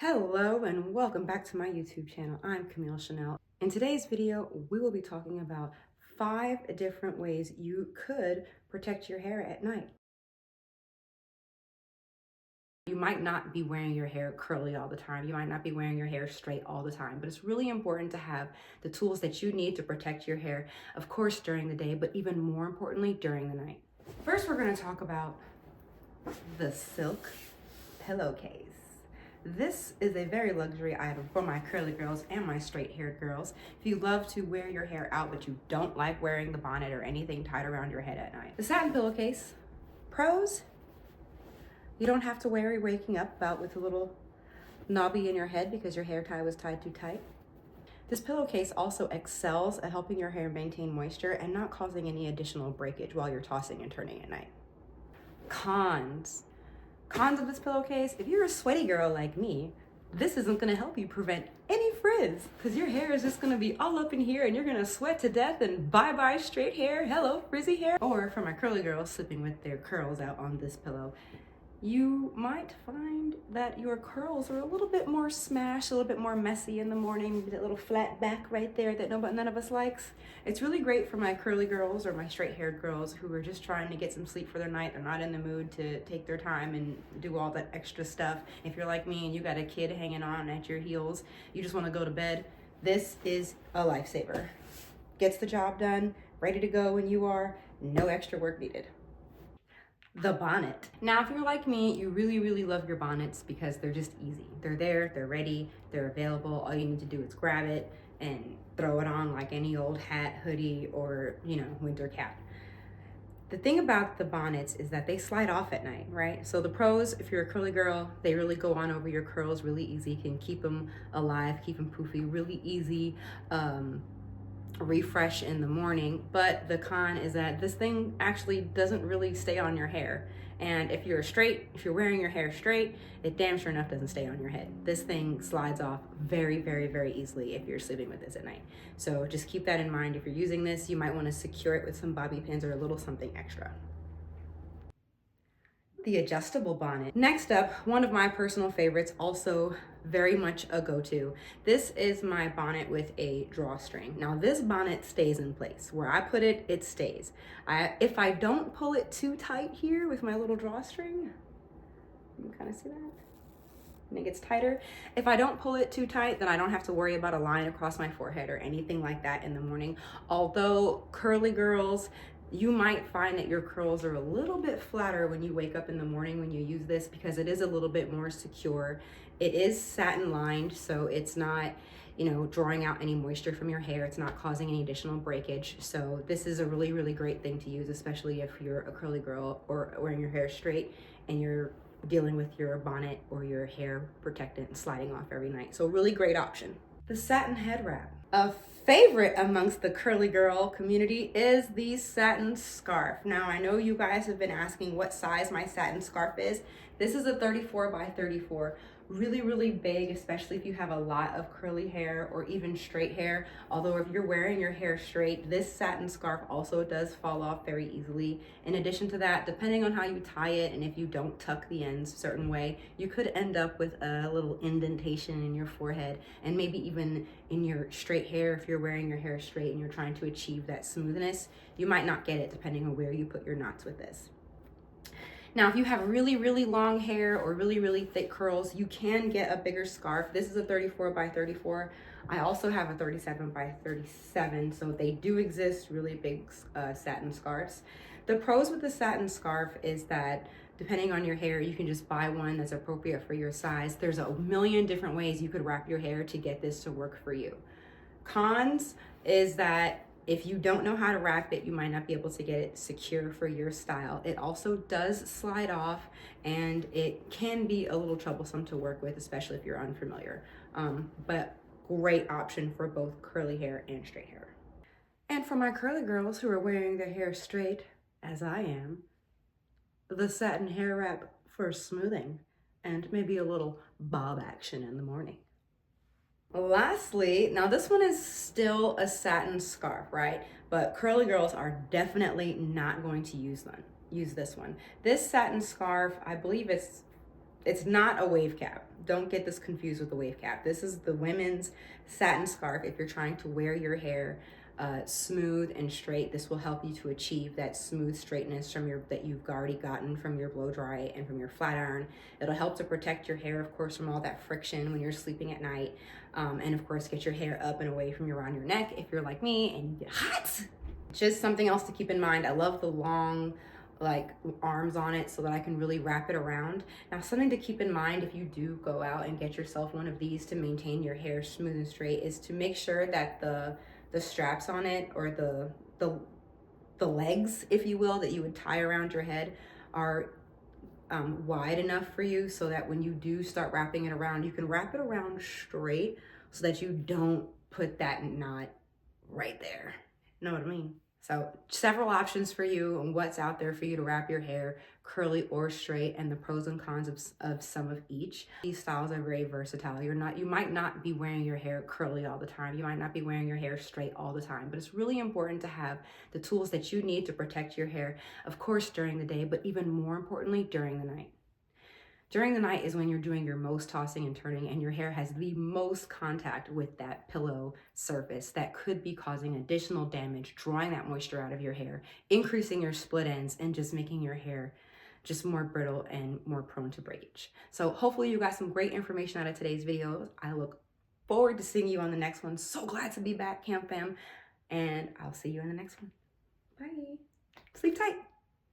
Hello and welcome back to my YouTube channel. I'm Camille Chanel. In today's video, we will be talking about 5 different ways you could protect your hair at night. You might not be wearing your hair curly all the time. You might not be wearing your hair straight all the time, but it's really important to have the tools that you need to protect your hair, of course, during the day, but even more importantly, during the night. First, we're going to talk about the silk pillowcase. This is a very luxury item for my curly girls and my straight haired girls. If you love to wear your hair out, but you don't like wearing the bonnet or anything tied around your head at night. The satin pillowcase, pros, you don't have to worry waking up about with a little knobby in your head because your hair tie was tied too tight. This pillowcase also excels at helping your hair maintain moisture and not causing any additional breakage while you're tossing and turning at night. Cons of this pillowcase: if you're a sweaty girl like me, this isn't going to help you prevent any frizz because your hair is just going to be all up in here and you're going to sweat to death and bye-bye straight hair, hello frizzy hair. Or for my curly girls sleeping with their curls out on this pillow, you might find that your curls are a little bit more smashed, a little bit more messy in the morning, that little flat back right there that none of us likes. It's really great for my curly girls or my straight haired girls who are just trying to get some sleep for their night. They're not in the mood to take their time and do all that extra stuff. If you're like me and you got a kid hanging on at your heels, you just want to go to bed, this is a lifesaver. Gets the job done, ready to go when you are, no extra work needed. The bonnet. Now, if you're like me, you really love your bonnets because they're just easy. They're there, they're ready, they're available. All you need to do is grab it and throw it on like any old hat, hoodie, or, winter cap. The thing about the bonnets is that they slide off at night, right? So the pros, if you're a curly girl, they really go on over your curls really easy, can keep them alive, keep them poofy, really easy. Refresh in the morning. But the con is that this thing actually doesn't really stay on your hair, and if you're wearing your hair straight, it damn sure enough doesn't stay on your head. This thing slides off very easily if you're sleeping with this at night. So just keep that in mind. If you're using this, you might want to secure it with some bobby pins or a little something extra. The adjustable bonnet. Next up, one of my personal favorites, also very much a go-to. This is my bonnet with a drawstring. Now this bonnet stays in place. Where I put it, it stays. If I don't pull it too tight here with my little drawstring, you can kind of see that? And it gets tighter. If I don't pull it too tight, then I don't have to worry about a line across my forehead or anything like that in the morning. Although curly girls, you might find that your curls are a little bit flatter when you wake up in the morning when you use this because it is a little bit more secure. It is satin lined, so it's not, drawing out any moisture from your hair. It's not causing any additional breakage. So this is a really great thing to use, especially if you're a curly girl or wearing your hair straight and you're dealing with your bonnet or your hair protectant sliding off every night. So really great option. The satin head wrap. A favorite amongst the curly girl community is the satin scarf. Now, I know you guys have been asking what size my satin scarf is. This is a 34 by 34. Really big, especially if you have a lot of curly hair or even straight hair. Although if you're wearing your hair straight, this satin scarf also does fall off very easily. In addition to that, depending on how you tie it and if you don't tuck the ends a certain way, you could end up with a little indentation in your forehead and maybe even in your straight hair. If you're wearing your hair straight and you're trying to achieve that smoothness, you might not get it depending on where you put your knots with this. Now, if you have really long hair or really thick curls, you can get a bigger scarf. This is a 34 by 34. I also have a 37 by 37, so they do exist, really big satin scarves. The pros with the satin scarf is that depending on your hair, you can just buy one that's appropriate for your size. There's a million different ways you could wrap your hair to get this to work for you. Cons is that if you don't know how to wrap it, you might not be able to get it secure for your style. It also does slide off and it can be a little troublesome to work with, especially if you're unfamiliar. But great option for both curly hair and straight hair. And for my curly girls who are wearing their hair straight, as I am, the satin hair wrap for smoothing and maybe a little bob action in the morning. Lastly, now this one is still a satin scarf, right? But curly girls are definitely not going to use this one. This satin scarf, I believe it's It's not a wave cap. Don't get this confused with the wave cap. This is the women's satin scarf. If you're trying to wear your hair smooth and straight, this will help you to achieve that smooth straightness from your that you've already gotten from your blow dry and from your flat iron. It'll help to protect your hair, of course, from all that friction when you're sleeping at night, and of course get your hair up and away from around your neck if you're like me and you get hot. Just something else to keep in mind. I love the long like arms on it so that I can really wrap it around. Now, something to keep in mind if you do go out and get yourself one of these to maintain your hair smooth and straight is to make sure that the straps on it, or the legs, if you will, that you would tie around your head are wide enough for you so that when you do start wrapping it around, you can wrap it around straight so that you don't put that knot right there. Know what I mean? So several options for you and what's out there for you to wrap your hair, curly or straight, and the pros and cons of some of each. These styles are very versatile. You might not be wearing your hair curly all the time. You might not be wearing your hair straight all the time, but it's really important to have the tools that you need to protect your hair, of course, during the day, but even more importantly, during the night. During the night is when you're doing your most tossing and turning and your hair has the most contact with that pillow surface that could be causing additional damage, drawing that moisture out of your hair, increasing your split ends, and just making your hair just more brittle and more prone to breakage. So hopefully you got some great information out of today's video. I look forward to seeing you on the next one. So glad to be back, Camp Fam, and I'll see you in the next one. Bye. Sleep tight.